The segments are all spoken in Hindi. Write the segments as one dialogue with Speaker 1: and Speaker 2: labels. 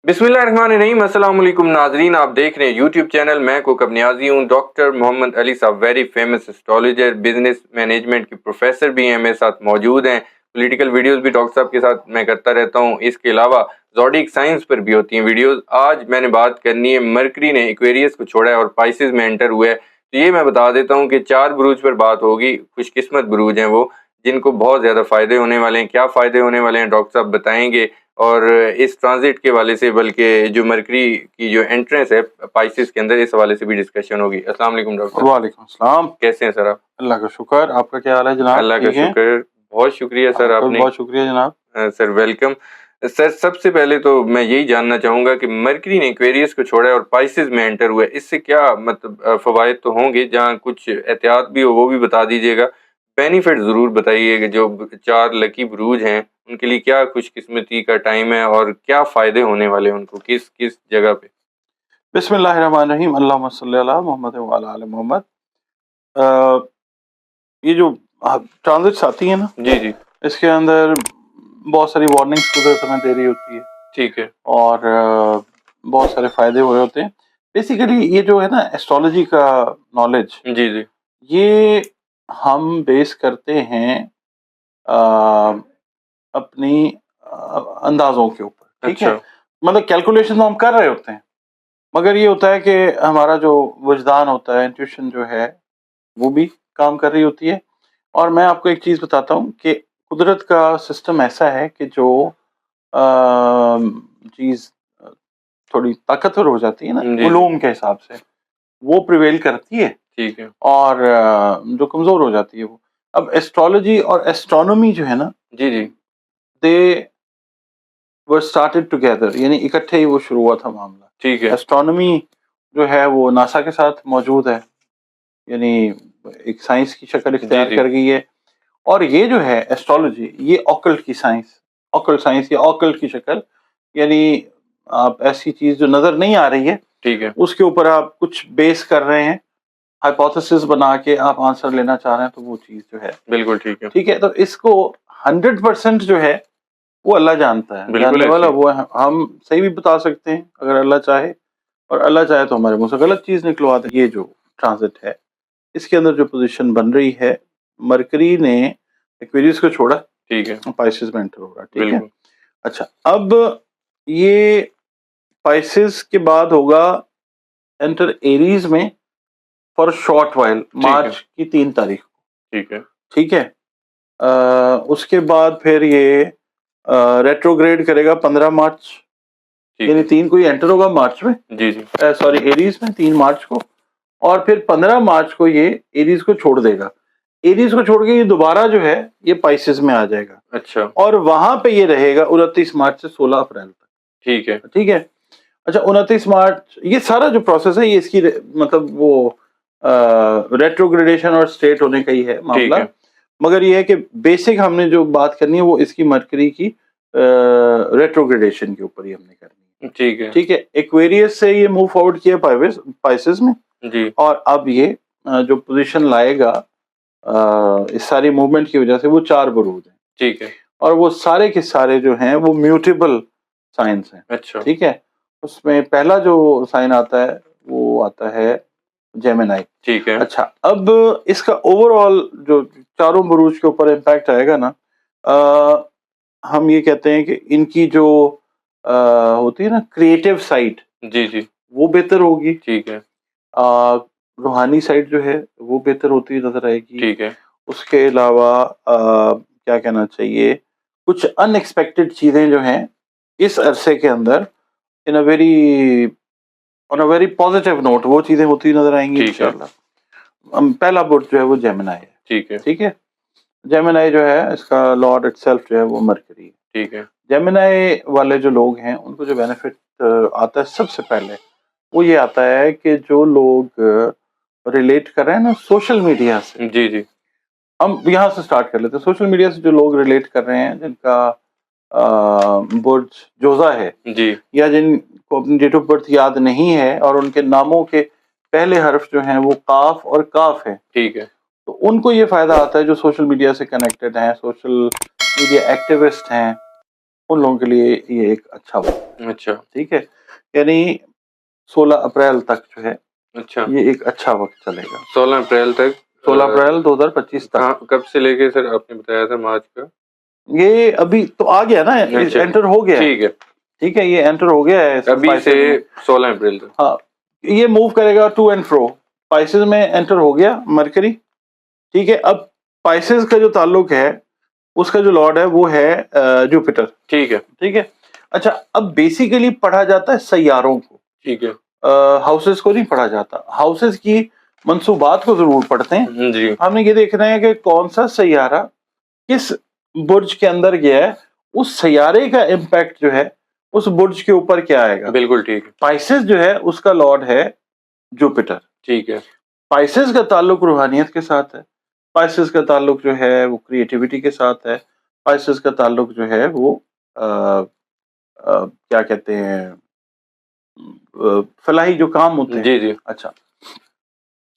Speaker 1: बिस्मिल्लाहिर्रहमानिर्रहीम। अस्सलाम वालेकुम नाजरीन, आप देख रहे हैं यूट्यूब चैनल मैं कोकब नियाजी हूँ। डॉक्टर मोहम्मद अली साहब very famous astrologer, business management के प्रोफेसर भी हैं, मेरे साथ मौजूद हैं। पॉलिटिकल वीडियोस भी डॉक्टर साहब के साथ मैं करता रहता हूँ। इसके अलावा ज़ोडिक साइंस पर भी होती हैं वीडियोस। आज मैंने बात करनी है, मरकरी ने एक्वेरियस को छोड़ा है और पाइसेस में एंटर हुआ है। तो ये मैं बता देता हूँ कि 4 बुरूज पर बात होगी। खुशकिस्मत बुरूज हैं वो, जिनको बहुत ज़्यादा फ़ायदे होने वाले हैं। क्या फ़ायदे होने वाले हैं डॉक्टर साहब बताएंगे। और इस ट्रांजिट के हवाले से, बल्कि जो मरकरी की जो एंट्रेंस है पाइसेस के अंदर, इस हवाले से भी डिस्कशन होगी। अस्सलाम वालेकुम डॉक्टर।
Speaker 2: वालेकुम अस्सलाम।
Speaker 1: कैसे हैं सर आप?
Speaker 2: अल्लाह का शुक्र। आपका क्या हाल है जनाब?
Speaker 1: अल्लाह का
Speaker 2: ठीक है?
Speaker 1: शुक्र। बहुत शुक्रिया सर
Speaker 2: आपका भी
Speaker 1: आपने।
Speaker 2: बहुत शुक्रिया जनाब।
Speaker 1: Sir welcome. सर सबसे पहले तो मैं यही जानना चाहूँगा कि मरकरी ने एक्वेरियस को छोड़ा है और पाइसेस में एंटर हुआ है, इससे क्या मतलब फ़वाइद तो होंगे, जहाँ कुछ एहतियात भी हो वो भी बता दीजिएगा। बेनिफिट ज़रूर बताइए कि जो 4 लकी बुरूज हैं उनके लिए क्या खुशकिस्मती का टाइम है और क्या फ़ायदे होने वाले हैं उनको, किस किस जगह पे?
Speaker 2: बिस्मिल्लाहिर्रहमानिर्रहीम। अल्लाहुम्मा सल्ली अला मोहम्मद व अला आले मोहम्मद। अ, ये जो ट्रांजिट्स आती है ना,
Speaker 1: जी, जी।
Speaker 2: इसके अंदर बहुत सारी वार्निंग्स कुदरत हमें दे रही होती है
Speaker 1: ठीक है।
Speaker 2: और बहुत सारे फायदे हो रहे होते हैं। बेसिकली ये जो है ना एस्ट्रोलॉजी का नॉलेज,
Speaker 1: जी, जी।
Speaker 2: ये हम बेस करते हैं अ, अपनी अंदाज़ों के ऊपर, ठीक है?
Speaker 1: अच्छा।
Speaker 2: मतलब कैलकुलेशन तो हम कर रहे होते हैं, मगर ये होता है कि हमारा जो वुजदान होता है, इंट्यूशन जो है, वो भी काम कर रही होती है। और मैं आपको एक चीज़ बताता हूँ कि कुदरत का सिस्टम ऐसा है कि जो अ, चीज़ थोड़ी ताकतवर हो जाती है ना,
Speaker 1: जी, जी।
Speaker 2: उलूम के हिसाब से, वो प्रिवेल करती है
Speaker 1: ठीक है।
Speaker 2: और जो कमज़ोर हो जाती है वो। अब एस्ट्रोलॉजी और एस्ट्रोनॉमी जो है ना,
Speaker 1: जी, जी।
Speaker 2: दे वर स्टार्टेड टुगेदर, यानी इकट्ठे ही वो शुरू हुआ था मामला।
Speaker 1: ठीक है।
Speaker 2: एस्ट्रोनॉमी जो है वो नासा के साथ मौजूद है, यानी एक साइंस की शक्ल
Speaker 1: जी,
Speaker 2: इख्तियार
Speaker 1: जी।
Speaker 2: कर गई है। और ये जो है एस्ट्रोलॉजी, ये ऑकल्ट की साइंस, ऑकल्ट साइंस या ऑकल्ट की शक्ल, यानी आप ऐसी चीज़ जो नज़र नहीं आ रही है,
Speaker 1: ठीक है।
Speaker 2: उसके ऊपर आप कुछ बेस कर रहे हैं, हाइपोथेसिस बना के आप आंसर लेना चाह रहे हैं, तो वो चीज़ जो है,
Speaker 1: बिल्कुल ठीक है।
Speaker 2: ठीक है? तो इसको 100% जो है वो अल्लाह जानता है,
Speaker 1: बिल्कुल
Speaker 2: जानने
Speaker 1: ऐसे
Speaker 2: वाला
Speaker 1: ही।
Speaker 2: वो है। हम सही भी बता सकते हैं अगर अल्लाह चाहे, और अल्लाह चाहे तो हमारे मुँह से गलत चीज़ निकलवा दे। ये जो ट्रांज़िट है, इसके अंदर जो पोज़ीशन बन रही है, मरकरी ने एक्वेरियस को छोड़ा,
Speaker 1: ठीक है।
Speaker 2: पाइसेस में एंटर हो रहा है, ठीक है?
Speaker 1: बिल्कुल।
Speaker 2: अच्छा, अब ये पाइसेस के बाद होगा एंटर एरीज़ में फॉर शॉर्ट व्हाइल,
Speaker 1: ठीक है।
Speaker 2: मार्च की 3 तारीख को,
Speaker 1: ठीक है।
Speaker 2: ठीक है? उसके बाद फिर ये रेट्रोग्रेड करेगा 15 मार्च,
Speaker 1: ठीक
Speaker 2: यानी
Speaker 1: है।
Speaker 2: 3 को ही एंटर होगा मार्च में,
Speaker 1: जी, जी।
Speaker 2: सॉरी एरीज़ में 3 मार्च को। और फिर 15 मार्च को ये एरीज़ को छोड़ देगा। एरीज़ को छोड़ के ये दोबारा जो है ये पाइसेस में आ जाएगा
Speaker 1: अच्छा।
Speaker 2: और वहाँ पे ये रहेगा 29 मार्च से 16 अप्रैल तक,
Speaker 1: ठीक है।
Speaker 2: ठीक है? अच्छा, 29 मार्च ये सारा जो प्रोसेस है, ये इसकी मतलब वो रेट्रोग्रेडेशन और स्ट्रेट होने का ही है
Speaker 1: ठीक
Speaker 2: मामला।
Speaker 1: है।
Speaker 2: मगर ये है कि बेसिक हमने जो बात करनी है वो इसकी मरकरी की रेट्रोग्रेडेशन के ऊपर ही हमने करनी है,
Speaker 1: ठीक है।
Speaker 2: ठीक है? एक्वेरियस से ये मूव फॉरवर्ड किया पाइसेस में,
Speaker 1: जी।
Speaker 2: और अब ये जो पोजीशन लाएगा इस सारी मूवमेंट की वजह से, वो 4 बुरूज हैं,
Speaker 1: ठीक है।
Speaker 2: और वो सारे के सारे जो हैं वो म्यूटेबल साइंस हैं,
Speaker 1: अच्छा।
Speaker 2: ठीक है? उसमें पहला जो साइन आता है वो आता है जेमिनी।
Speaker 1: ठीक है।
Speaker 2: अच्छा, अब इसका ओवरऑल जो चारों बुरूज के ऊपर इम्पैक्ट आएगा ना, हम ये कहते हैं कि इनकी जो होती है ना क्रिएटिव साइड,
Speaker 1: जी, जी।
Speaker 2: वो बेहतर होगी।
Speaker 1: ठीक है।
Speaker 2: रूहानी साइड जो है वो बेहतर होती नजर आएगी।
Speaker 1: ठीक है।
Speaker 2: उसके अलावा क्या कहना चाहिए, कुछ अनएक्सपेक्टेड चीज़ें जो हैं इस अरसे के अंदर, in a very on a very positive note, वो चीज़ें होती नजर आएंगी
Speaker 1: ठीक है।
Speaker 2: इंशाल्लाह। पहला बुर्ज जो है वो जेमिनी है,
Speaker 1: ठीक है।
Speaker 2: ठीक है? जेमिनी जो है, इसका लॉर्ड इटसेल्फ जो है वो मरकरी है।
Speaker 1: ठीक है।
Speaker 2: जेमिनी वाले जो लोग हैं उनको जो बेनिफिट आता है सबसे पहले, वो ये आता है कि जो लोग रिलेट कर रहे हैं ना सोशल मीडिया से,
Speaker 1: जी, जी।
Speaker 2: हम यहाँ से स्टार्ट कर लेते हैं। सोशल मीडिया से जो लोग रिलेट कर रहे हैं, जिनका बुर्ज जोजा है,
Speaker 1: जी।
Speaker 2: या जिनको अपनी डेट ऑफ बर्थ याद नहीं है और उनके नामों के पहले हर्फ जो हैं वो काफ और काफ है,
Speaker 1: ठीक है।
Speaker 2: तो उनको ये फायदा आता है जो सोशल मीडिया से कनेक्टेड हैं, सोशल मीडिया एक्टिविस्ट हैं, उन लोगों के लिए ये एक अच्छा वक्त है।
Speaker 1: अच्छा
Speaker 2: ठीक है, यानी 16 अप्रैल तक जो है
Speaker 1: अच्छा,
Speaker 2: ये एक अच्छा वक्त चलेगा।
Speaker 1: 16 अप्रैल तक
Speaker 2: 16 अप्रैल 2025 तक।
Speaker 1: कहाँ कब से लेके सर आपने बताया था मार्च का?
Speaker 2: ये अभी तो आ गया ना,
Speaker 1: अच्छा,
Speaker 2: एंटर हो गया है।
Speaker 1: ठीक है,
Speaker 2: ठीक है, ये एंटर हो गया है
Speaker 1: अभी से
Speaker 2: स्पाइसेस में।
Speaker 1: 16 अप्रैल तक।
Speaker 2: हाँ, ये मूव करेगा टू एंड फ्रो। स्पाइसेस में एंटर हो गया मरकरी। ठीक है, अब स्पाइसेस का जो ताल्लुक है उसका जो लॉर्ड है वो है जुपिटर।
Speaker 1: ठीक है,
Speaker 2: ठीक है, अच्छा, अब बेसिकली पढ़ा जाता है सैयारों को,
Speaker 1: ठीक है,
Speaker 2: हाउसेस को नहीं पढ़ा जाता। हाउसेस की मंसूबात को जरूर पढ़ते हैं।
Speaker 1: जी,
Speaker 2: हमने ये देखना है कि कौन सा सैयारा किस बुर्ज के अंदर गया है, उस सैयारे का इम्पैक्ट जो है उस बुर्ज के ऊपर क्या आएगा।
Speaker 1: बिल्कुल ठीक है,
Speaker 2: स्पाइसेस जो है उसका लॉर्ड है जुपिटर।
Speaker 1: ठीक है,
Speaker 2: स्पाइसेस का ताल्लुक रूहानियत के साथ है। स्पाइसेस का ताल्लुक जो है वो क्रिएटिविटी के साथ है। स्पाइसेस का ताल्लुक जो है वो क्या कहते हैं, फलाही जो काम होते हैं।
Speaker 1: जी, जी।
Speaker 2: अच्छा,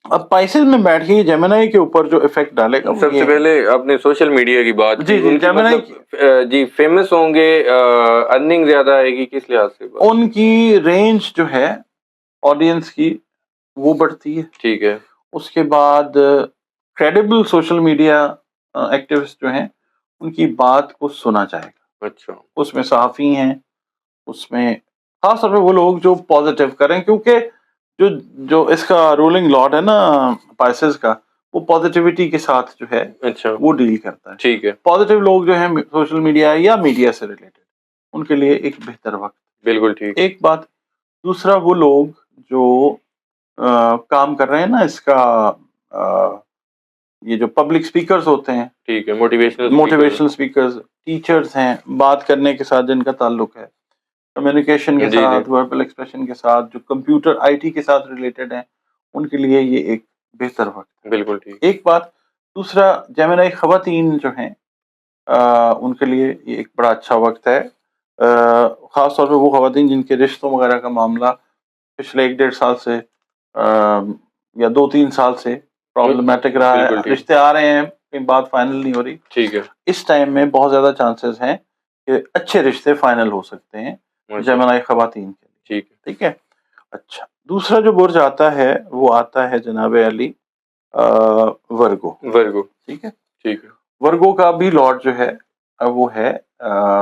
Speaker 2: अब स्पाइसेस में बैठ के जेमिनी के ऊपर जो इफेक्ट डालेगा वो
Speaker 1: सबसे
Speaker 2: ये है।
Speaker 1: पहले आपने सोशल मीडिया की बात
Speaker 2: जी
Speaker 1: की,
Speaker 2: जी,
Speaker 1: उनकी
Speaker 2: जेमिनी
Speaker 1: मतलब जी फेमस होंगे, अर्निंग ज्यादा आएगी, किस लिहाज से बात?
Speaker 2: उनकी रेंज जो है ऑडियंस की वो बढ़ती है।
Speaker 1: ठीक है,
Speaker 2: उसके बाद क्रेडिबल सोशल मीडिया एक्टिविस्ट जो हैं उनकी बात को सुना जाएगा।
Speaker 1: अच्छा,
Speaker 2: उसमें सहाफ़ी हैं, उसमें खास तौर पे वो लोग जो पॉजिटिव करें, क्योंकि जो जो इसका रूलिंग लॉर्ड है ना स्पाइसेस का, वो पॉजिटिविटी के साथ जो है
Speaker 1: अच्छा,
Speaker 2: वो डील करता है।
Speaker 1: ठीक है,
Speaker 2: पॉजिटिव लोग जो हैं सोशल मीडिया या मीडिया से रिलेटेड, उनके लिए एक बेहतर वक्त।
Speaker 1: बिल्कुल ठीक है,
Speaker 2: एक बात, दूसरा वो लोग जो काम कर रहे हैं ना इसका, अ, ये जो पब्लिक स्पीकर्स होते हैं,
Speaker 1: ठीक है, मोटिवेशनल
Speaker 2: मोटिवेशनल स्पीकर्स, टीचर्स हैं, बात करने के साथ जिनका ताल्लुक है, कम्युनिकेशन के
Speaker 1: जी, जी,
Speaker 2: साथ, वर्बल एक्सप्रेशन के साथ, जो कंप्यूटर आईटी के साथ रिलेटेड हैं, उनके लिए ये एक बेहतर वक्त है।
Speaker 1: बिल्कुल ठीक,
Speaker 2: एक बात, दूसरा जेमिनी खवातीन जो हैं उनके लिए ये एक बड़ा अच्छा वक्त है। ख़ास तौर पे वो खवातीन जिनके रिश्तों वगैरह का मामला पिछले 1 डेढ़ साल से या 2-3 साल से प्रॉब्लमैटिक रहा
Speaker 1: बिल्कुल
Speaker 2: है,
Speaker 1: ठीक,
Speaker 2: रिश्ते आ रहे हैं, कहीं बात फाइनल नहीं हो रही।
Speaker 1: ठीक है,
Speaker 2: इस टाइम में बहुत ज़्यादा चांसेस हैं कि अच्छे रिश्ते फाइनल हो सकते हैं
Speaker 1: अच्छा,
Speaker 2: जेमिनी खवातीन के लिए।
Speaker 1: ठीक है,
Speaker 2: ठीक है? अच्छा, दूसरा जो बुर्ज आता है वो आता है जनाब अली वर्गो।
Speaker 1: वर्गो,
Speaker 2: ठीक है?
Speaker 1: ठीक है,
Speaker 2: वर्गो का भी लॉर्ड जो है वो है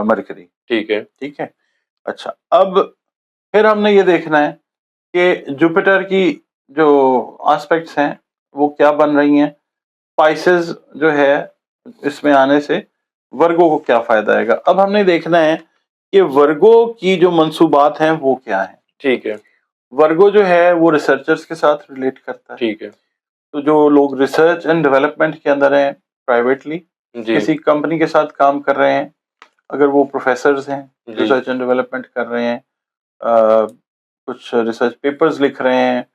Speaker 2: मरकरी।
Speaker 1: ठीक है,
Speaker 2: ठीक है? अच्छा, अब फिर हमने ये देखना है कि जुपिटर की जो एस्पेक्ट्स हैं वो क्या बन रही हैं। स्पाइसेस जो है इसमें आने से वर्गो को क्या फायदा आएगा। अब हमने देखना है कि वर्गो की जो मंसूबात हैं वो क्या हैं।
Speaker 1: ठीक है,
Speaker 2: वर्गो जो है वो रिसर्चर्स के साथ रिलेट करता है।
Speaker 1: ठीक है,
Speaker 2: तो जो लोग रिसर्च एंड डेवलपमेंट के अंदर हैं प्राइवेटली,
Speaker 1: जी,
Speaker 2: किसी कंपनी के साथ काम कर रहे हैं, अगर वो प्रोफेसर्स हैं,
Speaker 1: जी,
Speaker 2: रिसर्च एंड डेवलपमेंट कर रहे हैं, अ, कुछ रिसर्च पेपर्स लिख रहे हैं,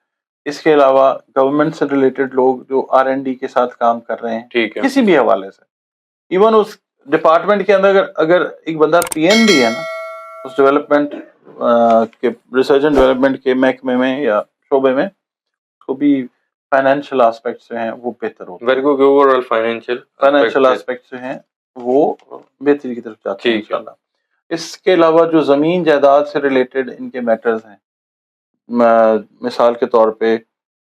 Speaker 2: इसके अलावा गवर्नमेंट से रिलेटेड लोग जो R&D के साथ काम कर रहे हैं,
Speaker 1: ठीक है,
Speaker 2: किसी भी हवाले से, इवन उस डिपार्टमेंट के अंदर अगर अगर एक बंदा पीएन भी है ना, उस डेवलपमेंट के रिसर्च एंड डेवलपमेंट के महकमे में या शोबे में, तो भी फाइनेंशियल एस्पेक्ट्स जो हैं वो बेहतर होते हैं।
Speaker 1: वर्गो के ओवरऑल फाइनेंशियल
Speaker 2: एस्पेक्ट्स जो हैं वो बेहतरी की तरफ जाते हैं
Speaker 1: ठीक है,
Speaker 2: इंशाल्लाह। इसके अलावा जो ज़मीन जायदाद से रिलेटेड इनके मैटर्स हैं, मिसाल के तौर पे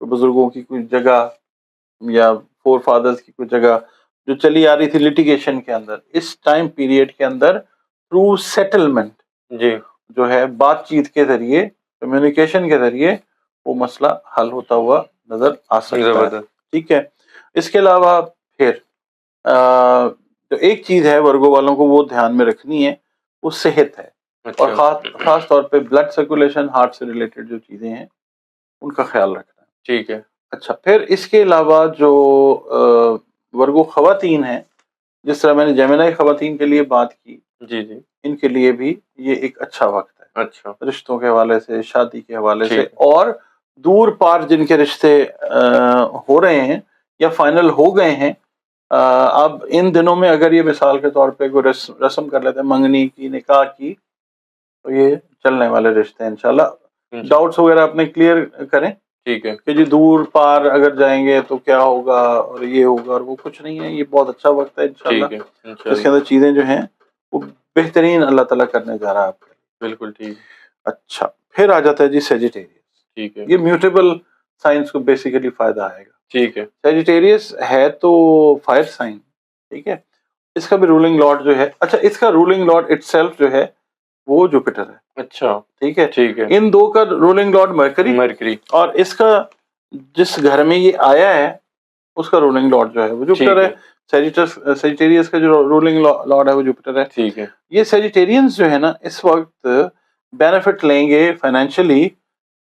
Speaker 2: बुजुर्गों की कोई जगह या फोर फादर्स की कोई जगह जो चली आ रही थी लिटिगेशन के अंदर, इस टाइम पीरियड के अंदर थ्रू सेटलमेंट
Speaker 1: जी,
Speaker 2: जो है बातचीत के जरिए, कम्युनिकेशन के जरिए वो मसला हल होता हुआ नजर आ सकता है।
Speaker 1: जबरदस्त,
Speaker 2: ठीक है, इसके अलावा फिर जो एक चीज है वर्गो वालों को वो ध्यान में रखनी है, वो सेहत है। और
Speaker 1: अच्छा,
Speaker 2: खास तौर पे ब्लड सर्कुलेशन, हार्ट से रिलेटेड जो चीजें हैं उनका ख्याल रखना है।
Speaker 1: ठीक है,
Speaker 2: अच्छा, फिर इसके अलावा जो वर्गो खवातीन हैं, जिस तरह मैंने जेमिनी खवातीन के लिए बात की,
Speaker 1: जी, जी,
Speaker 2: इनके लिए भी ये एक अच्छा वक्त है,
Speaker 1: अच्छा,
Speaker 2: रिश्तों के हवाले से, शादी के हवाले से,
Speaker 1: ठीक,
Speaker 2: और दूर पार जिनके रिश्ते हो रहे हैं या फाइनल हो गए हैं। अब इन दिनों में अगर ये मिसाल के तौर पे कोई रस्म कर लेते हैं मंगनी की, निकाह की, तो ये चलने वाले रिश्ते हैं इंशाल्लाह।
Speaker 1: जी,
Speaker 2: डाउट्स वगैरह अपने क्लियर करें
Speaker 1: ठीक है,
Speaker 2: कि जी दूर पार अगर जाएंगे तो क्या होगा और ये होगा और वो, कुछ नहीं है, ये बहुत अच्छा वक्त है इंशाल्लाह,
Speaker 1: ठीक है,
Speaker 2: जिसके
Speaker 1: इंशाल्लाह,
Speaker 2: अंदर चीज़ें जो हैं वो बेहतरीन अल्लाह ताला करने जा रहा है आपके लिए।
Speaker 1: बिल्कुल ठीक।
Speaker 2: अच्छा, फिर आ जाता है जी सेजिटेरियस।
Speaker 1: ठीक है।
Speaker 2: ये म्यूटेबल साइंस को बेसिकली फायदा आएगा।
Speaker 1: ठीक है।
Speaker 2: सेजिटेरियस है तो फायर साइन, ठीक है। इसका भी रूलिंग लॉर्ड जो है, अच्छा इसका रूलिंग लॉर्ड इटसेल्फ जो है वो जुपिटर है,
Speaker 1: अच्छा।
Speaker 2: ठीक है।
Speaker 1: ठीक है।
Speaker 2: इन दो का रूलिंग लॉर्ड मरकरी,
Speaker 1: मरकरी।
Speaker 2: और इसका जिस घर में ये आया है उसका रूलिंग लॉर्ड जो है वो
Speaker 1: ठीक
Speaker 2: जुपिटर है।
Speaker 1: है।
Speaker 2: सेजिटेरियस का जो रूलिंग लॉर्ड है वो जुपिटर है।
Speaker 1: ठीक है।
Speaker 2: ये सेजिटेरियंस जो है ना इस वक्त बेनिफिट लेंगे फाइनेंशियली,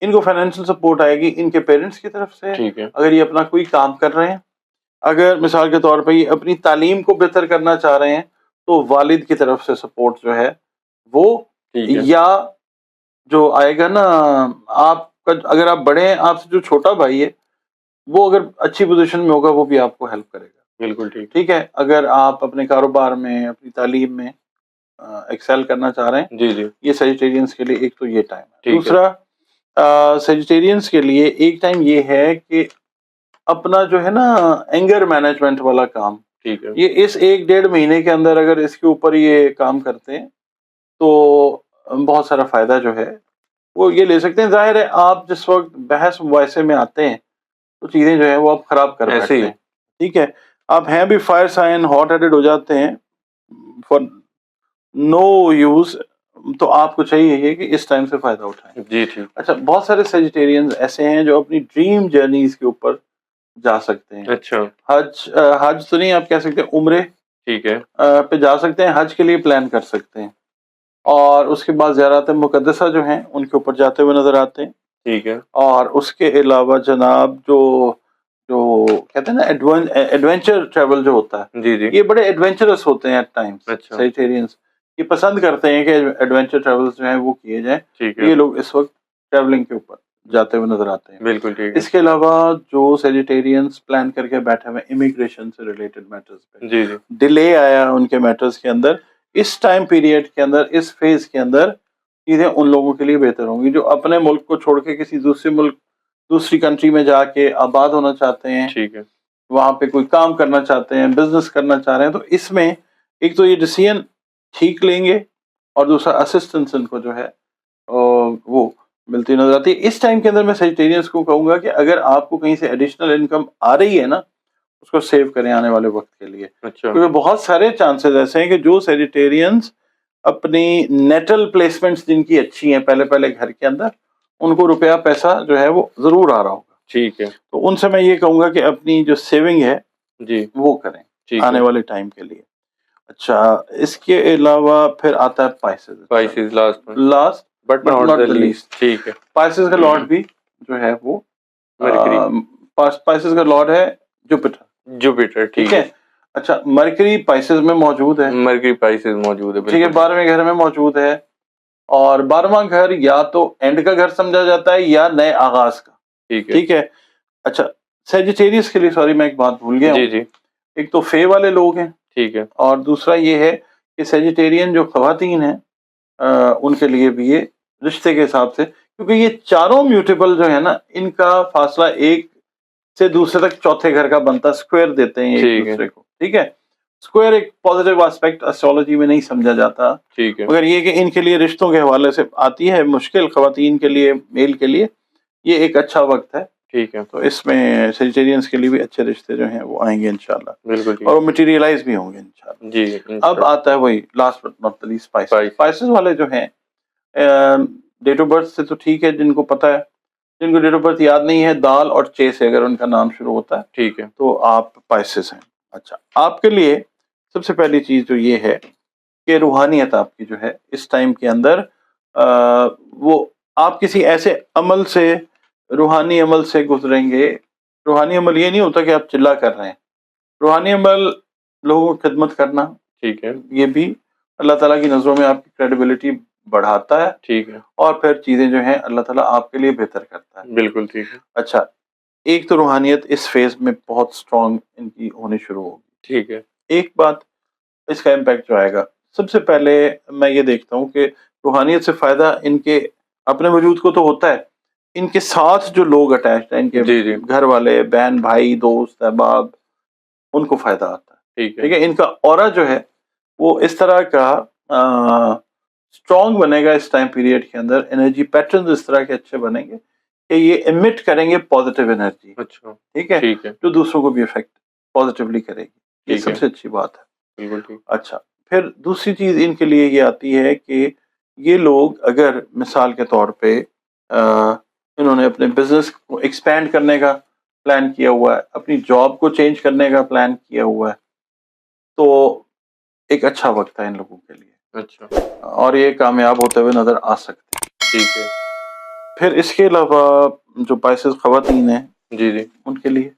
Speaker 2: इनको फाइनेंशियल सपोर्ट आएगी इनके पेरेंट्स की तरफ से।
Speaker 1: ठीक है।
Speaker 2: अगर ये अपना कोई काम कर रहे हैं, अगर मिसाल के तौर पे ये अपनी तालीम को बेहतर करना चाह रहे हैं, तो वालिद की तरफ से सपोर्ट जो है वो,
Speaker 1: ठीक है।
Speaker 2: या जो आएगा ना आपका, अगर आप बड़े हैं, आपसे जो छोटा भाई है वो अगर अच्छी पोजीशन में होगा वो भी आपको हेल्प करेगा।
Speaker 1: बिल्कुल ठीक।
Speaker 2: ठीक है, अगर आप अपने कारोबार में, अपनी तालीम में एक्सेल करना चाह रहे हैं,
Speaker 1: जी, जी।
Speaker 2: ये सेजिटेरियंस के लिए एक तो ये टाइम है।
Speaker 1: ठीक है।
Speaker 2: दूसरा सेजिटेरियंस के लिए एक टाइम ये है कि अपना जो है ना एंगर मैनेजमेंट वाला काम,
Speaker 1: ठीक है।
Speaker 2: ये इस 1 डेढ़ महीने के अंदर अगर इसके ऊपर ये काम करते हैं तो बहुत सारा फायदा जो है वो ये ले सकते हैं। जाहिर है आप जिस वक्त बहस मुबाहिसे में आते हैं तो चीजें जो है वो आप खराब कर
Speaker 1: ऐसे
Speaker 2: बैठते
Speaker 1: ही।
Speaker 2: हैं, ठीक है। आप हैं भी फायर साइन, हॉट हेडेड हो जाते हैं फॉर नो यूज, तो आपको चाहिए ये कि इस टाइम से फायदा उठाएं।
Speaker 1: जी, ठीक।
Speaker 2: अच्छा, बहुत सारे सेजिटेरियंस ऐसे हैं जो अपनी ड्रीम जर्नीज के ऊपर जा सकते हैं।
Speaker 1: अच्छा।
Speaker 2: हज तो नहीं, आप कह सकते हैं उम्रे
Speaker 1: ठीक है।
Speaker 2: पे जा सकते हैं, हज के लिए प्लान कर सकते हैं, और उसके बाद ज़ियारत मुक़द्दसा जो हैं उनके ऊपर जाते हुए नजर आते हैं।
Speaker 1: ठीक है।
Speaker 2: और उसके अलावा जनाब जो जो कहते हैं ना एडवेंचर ट्रैवल जो होता है,
Speaker 1: जी, जी।
Speaker 2: ये बड़े एडवेंचरस होते हैं एट टाइम्स।
Speaker 1: अच्छा।
Speaker 2: सेजिटेरियंस ये पसंद करते हैं कि एडवेंचर ट्रैवल्स जो हैं वो किए जाएं।
Speaker 1: ठीक है।
Speaker 2: ये लोग इस वक्त ट्रैवलिंग के ऊपर जाते हुए नजर आते हैं।
Speaker 1: बिल्कुल ठीक है।
Speaker 2: इसके अलावा जो सेजिटेरियंस प्लान करके बैठे हुए इमिग्रेशन से रिलेटेड मैटर्स पे,
Speaker 1: जी, जी।
Speaker 2: डिले आया उनके मैटर्स के अंदर, इस टाइम पीरियड के अंदर, इस फेज के अंदर चीजें उन लोगों के लिए बेहतर होंगी जो अपने मुल्क को छोड़ के किसी दूसरी कंट्री में जाके आबाद होना चाहते हैं,
Speaker 1: ठीक है।
Speaker 2: वहां पे कोई काम करना चाहते हैं, बिजनेस करना चाह रहे हैं। तो इसमें एक तो ये डिसीजन ठीक लेंगे, और दूसरा असिस्टेंस इनको जो है वो मिलती नजर आती है। इस टाइम के अंदर मैं सेजिटेरियंस को कहूंगा कि अगर आपको कहीं से एडिशनल इनकम आ रही है ना, उसको सेव करें आने वाले वक्त के लिए,
Speaker 1: अच्छा।
Speaker 2: क्योंकि बहुत सारे चांसेस ऐसे हैं कि जो सेजिटेरियंस अपनी नेटल प्लेसमेंट्स जिनकी अच्छी हैं पहले पहले घर के अंदर, उनको रुपया पैसा जो है वो जरूर आ रहा होगा।
Speaker 1: ठीक है।
Speaker 2: तो उनसे मैं ये कहूंगा कि अपनी जो सेविंग है
Speaker 1: जी।
Speaker 2: वो करें
Speaker 1: ठीक
Speaker 2: आने
Speaker 1: है।
Speaker 2: वाले टाइम के लिए। अच्छा, इसके अलावा फिर आता है पाइसेस।
Speaker 1: स्पाइसेस लास्ट में,
Speaker 2: last
Speaker 1: but
Speaker 2: but
Speaker 1: not
Speaker 2: not
Speaker 1: the
Speaker 2: the least,
Speaker 1: least. ठीक है।
Speaker 2: पाइसेस का लॉर्ड भी जो है वो
Speaker 1: मरकरी।
Speaker 2: पाइसेस का लॉर्ड है जुपिटर,
Speaker 1: जुपिटर।
Speaker 2: ठीक
Speaker 1: ठीक
Speaker 2: है।
Speaker 1: है।
Speaker 2: अच्छा, मरकरी पाइसेस में मौजूद है,
Speaker 1: मरकरी स्पाइसेस मौजूद है।
Speaker 2: ठीक है,
Speaker 1: बिल्कुल।
Speaker 2: 12वें घर में मौजूद है। और 12वां घर या तो एंड का घर समझा जाता है या नए आगाज का,
Speaker 1: ठीक है।
Speaker 2: ठीक है। अच्छा, सेजिटेरियस के लिए सॉरी मैं एक बात भूल गया
Speaker 1: जी,
Speaker 2: हूँ।
Speaker 1: जी।
Speaker 2: एक तो फे वाले लोग हैं,
Speaker 1: ठीक है।
Speaker 2: और दूसरा ये है कि सेजिटेरियन जो खवातीन हैं उनके लिए भी ये रिश्ते के हिसाब से, क्योंकि ये चारों म्यूटेबल जो है ना, इनका फासला एक से दूसरे तक चौथे घर का बनता, स्क्वायर देते हैं एक
Speaker 1: ठीक है।
Speaker 2: दूसरे को, ठीक है। स्क्वायर एक पॉजिटिव एस्पेक्ट एस्ट्रोलॉजी में नहीं समझा जाता,
Speaker 1: ठीक है।
Speaker 2: मगर ये कि इनके लिए रिश्तों के हवाले से आती है मुश्किल, खवातीन के लिए, मेल के लिए ये एक अच्छा वक्त है।
Speaker 1: ठीक है।
Speaker 2: तो इसमें सेजिटेरियंस के लिए भी अच्छे रिश्ते जो हैं वो आएंगे इंशाल्लाह,
Speaker 1: बिल्कुल ठीक।
Speaker 2: और वो मटेरियलाइज भी होंगे इंशाल्लाह।
Speaker 1: जी,
Speaker 2: अब
Speaker 1: इंशाल्लाह।
Speaker 2: आता है वही last but not the least, spices.
Speaker 1: Spice.
Speaker 2: Spices वाले जो हैं डेट ऑफ बर्थ से तो ठीक है, जिनको पता है, जिनको डेट ऑफ बर्थ याद नहीं है, दाल और चे से अगर उनका नाम शुरू होता है
Speaker 1: ठीक है।
Speaker 2: तो आप पाइसेस हैं। अच्छा, आपके लिए सबसे पहली चीज तो ये है कि रूहानियत आपकी जो है इस टाइम के अंदर वो आप किसी ऐसे अमल से, रूहानी अमल से गुजरेंगे। रूहानी अमल ये नहीं होता कि आप चिल्ला कर रहे हैं, रूहानी अमल लोगों की खिदमत करना,
Speaker 1: ठीक है।
Speaker 2: ये भी अल्लाह ताला की नज़रों में आपकी क्रेडिबिलिटी बढ़ाता है,
Speaker 1: ठीक है।
Speaker 2: और फिर चीज़ें जो हैं अल्लाह ताला आपके लिए बेहतर करता है।
Speaker 1: बिल्कुल ठीक है।
Speaker 2: अच्छा, एक तो रूहानियत इस फेज में बहुत स्ट्रांग इनकी होनी शुरू होगी।
Speaker 1: ठीक है।
Speaker 2: एक बात, इसका इम्पैक्ट जो आएगा, सबसे पहले मैं ये देखता हूँ कि रूहानियत से फ़ायदा इनके अपने वजूद को तो होता है, इनके साथ जो लोग अटैच्ड हैं, इनके
Speaker 1: जी, जी।
Speaker 2: घर वाले, बहन भाई, दोस्त अहबाब, उनको फ़ायदा आता है,
Speaker 1: ठीक है।
Speaker 2: ठीक है। इनका ऑरा जो है वो इस तरह का स्ट्रॉन्ग बनेगा इस टाइम पीरियड के अंदर, एनर्जी पैटर्न इस तरह के अच्छे बनेंगे कि ये एमिट करेंगे पॉजिटिव एनर्जी।
Speaker 1: अच्छा,
Speaker 2: ठीक है,
Speaker 1: ठीक है,
Speaker 2: जो दूसरों को भी इफेक्ट पॉजिटिवली करेगी। ये
Speaker 1: ठीक है,
Speaker 2: सबसे अच्छी बात है।
Speaker 1: बिल्कुल ठीक।
Speaker 2: अच्छा, फिर दूसरी चीज इनके लिए ये आती है कि ये लोग अगर मिसाल के तौर पे इन्होंने अपने बिजनेस को एक्सपैंड करने का प्लान किया हुआ है, अपनी जॉब को चेंज करने का प्लान किया हुआ है, तो एक अच्छा वक्त है इन लोगों के लिए
Speaker 1: अच्छा,
Speaker 2: और ये कामयाब होते हुए नजर आ सकते हैं।
Speaker 1: ठीक है,
Speaker 2: फिर इसके अलावा जो पाइसेस खवातीन हैं
Speaker 1: जी, जी,
Speaker 2: उनके लिए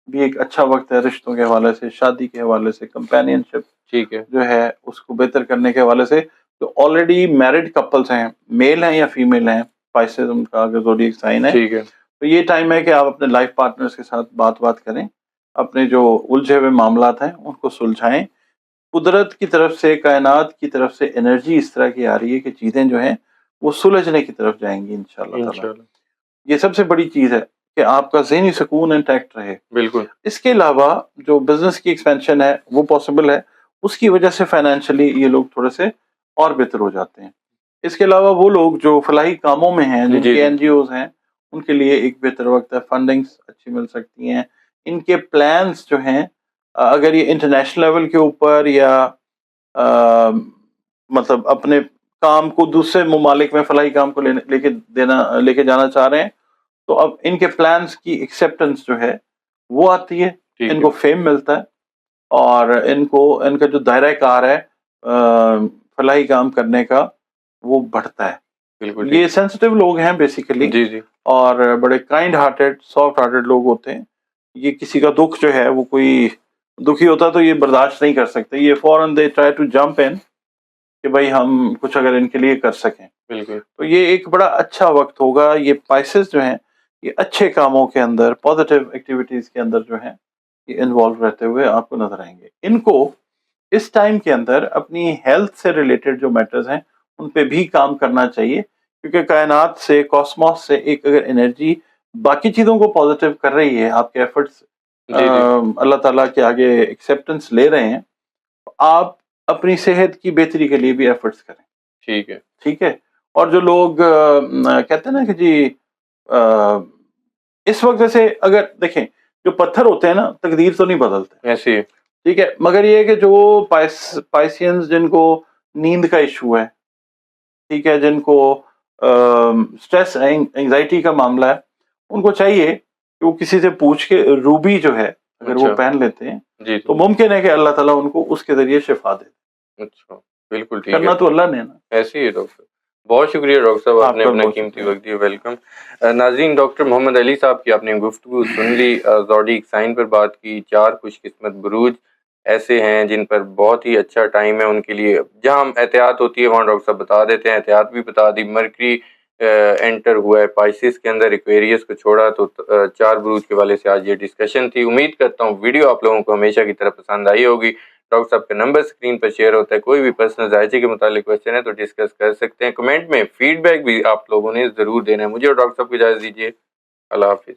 Speaker 2: भी एक अच्छा वक्त है, रिश्तों के हवाले से, शादी के हवाले से, कंपेनियनशिप
Speaker 1: ठीक है,
Speaker 2: जो है उसको बेहतर करने के हवाले से। जो ऑलरेडी मैरिड कपल्स हैं, मेल हैं या फीमेल हैं, पाइसेस उनका अगर ज़ोडिएक साइन है,
Speaker 1: ठीक है,
Speaker 2: तो ये टाइम है कि आप अपने लाइफ पार्टनर्स के साथ बात करें, अपने जो उलझे हुए मामलात हैं उनको सुलझाएं। कुदरत की तरफ से, कायनात की तरफ से एनर्जी इस तरह की आ रही है कि चीज़ें जो हैं वो सुलझने की तरफ जाएंगी इंशाल्लाह ताला।
Speaker 1: इंशाल्लाह,
Speaker 2: ये सबसे बड़ी चीज़ है कि आपका ज़हनी सुकून इंटैक्ट रहे।
Speaker 1: बिल्कुल,
Speaker 2: इसके अलावा जो बिज़नेस की एक्सपेंशन है वो पॉसिबल है, उसकी वजह से फाइनेंशियली ये लोग थोड़े से और बेहतर हो जाते हैं। इसके अलावा वो लोग जो फलाही कामों में हैं,
Speaker 1: जी,
Speaker 2: जिनके
Speaker 1: जी,
Speaker 2: एनजीओज़ हैं, उनके लिए एक बेहतर वक़्त है, फंडिंग्स अच्छी मिल सकती हैं। इनके प्लान्स जो हैं अगर ये इंटरनेशनल लेवल के ऊपर या अ, मतलब अपने काम को दूसरे ममालिक में फलाही काम को लेके जाना चाह रहे हैं, तो अब इनके प्लान्स की एक्सेप्टेंस जो है वो आती है,
Speaker 1: ठीक
Speaker 2: इनको
Speaker 1: है,
Speaker 2: फेम मिलता है और इनको इनका जो दायरा कार है फलाही काम करने का वो बढ़ता है।
Speaker 1: बिल्कुल ठीक,
Speaker 2: ये सेंसिटिव लोग हैं बेसिकली
Speaker 1: जी, जी,
Speaker 2: और बड़े काइंड हार्टेड, सॉफ्ट हार्टेड लोग होते हैं। ये किसी का दुख जो है वो कोई दुखी होता है तो ये बर्दाश्त नहीं कर सकते। ये फौरन they try to jump in कि भाई हम कुछ अगर इनके लिए कर सकें।
Speaker 1: बिल्कुल,
Speaker 2: तो ये एक बड़ा अच्छा वक़्त होगा। ये पाइसेस जो हैं, ये अच्छे कामों के अंदर, पॉज़िटिव एक्टिविटीज़ के अंदर जो हैं, ये इन्वॉल्व रहते हुए आपको नज़र आएँगे। इनको इस टाइम के अंदर अपनी हेल्थ से रिलेटेड जो मैटर्स हैं, उन पे भी काम करना चाहिए क्योंकि कायनात से, कॉस्मॉस से एक अगर एनर्जी बाकी चीज़ों को पॉज़िटिव कर रही है, आपके एफ़र्ट्स
Speaker 1: जी, जी,
Speaker 2: अल्लाह ताला के आगे एक्सेप्टेंस ले रहे हैं, तो आप अपनी सेहत की बेहतरी के लिए भी एफ़र्ट्स करें।
Speaker 1: ठीक है,
Speaker 2: ठीक है? और जो लोग कहते हैं ना कि जी इस वक़्त जैसे अगर देखें, जो पत्थर होते हैं ना, तकदीर तो नहीं बदलते,
Speaker 1: ऐसे ही है,
Speaker 2: ठीक है? मगर ये है कि जो पाइसियंस जिनको नींद का इश्यू है, ठीक है? जिनको स्ट्रेस एंग्ज़ायटी का मामला है, उनको चाहिए कि वो किसी से पूछ के रूबी जो है, अगर वो
Speaker 1: अच्छा,
Speaker 2: पहन लेते हैं,
Speaker 1: जी,
Speaker 2: तो
Speaker 1: जी,
Speaker 2: मुमकिन है कि अल्लाह ताला उनको उसके ज़रिए शिफ़ा दे।
Speaker 1: अच्छा, बिल्कुल ठीक है,
Speaker 2: करना तो अल्लाह ने है ना।
Speaker 1: ऐसे ही है डॉक्टर। बहुत शुक्रिया डॉक्टर साहब, आपने
Speaker 2: आपका
Speaker 1: अपना
Speaker 2: बहुत
Speaker 1: कीमती
Speaker 2: शुक्रिया।
Speaker 1: वक़्त दिया, वेलकम। नाज़रीन, डॉक्टर मोहम्मद अली साहब की आपने गुफ्तगू सुन ली। ज़ोडिएक साइन पर बात की, 4 खुशकिस्मत बुरूज ऐसे हैं जिन पर बहुत ही अच्छा टाइम है उनके लिए। जहाँ एहतियात होती है वहाँ डॉक्टर साहब बता देते हैं, एहतियात भी बता दी। मरकरी एंटर हुआ है पाइसेस के अंदर, एक्वेरियस को छोड़ा, तो 4 बुरूज के हवाले से आज ये डिस्कशन थी। उम्मीद करता हूँ वीडियो आप लोगों को हमेशा की तरह पसंद आई होगी। डॉक्टर साहब का नंबर स्क्रीन पर शेयर होता है, कोई भी पर्सनल जायजे के मुतालिक क्वेश्चन है तो डिस्कस कर सकते हैं। कमेंट में फीडबैक भी आप लोगों ने ज़रूर देना है। मुझे और डॉक्टर साहब को इजाज़त दीजिए। अल्लाह हाफ़िज़।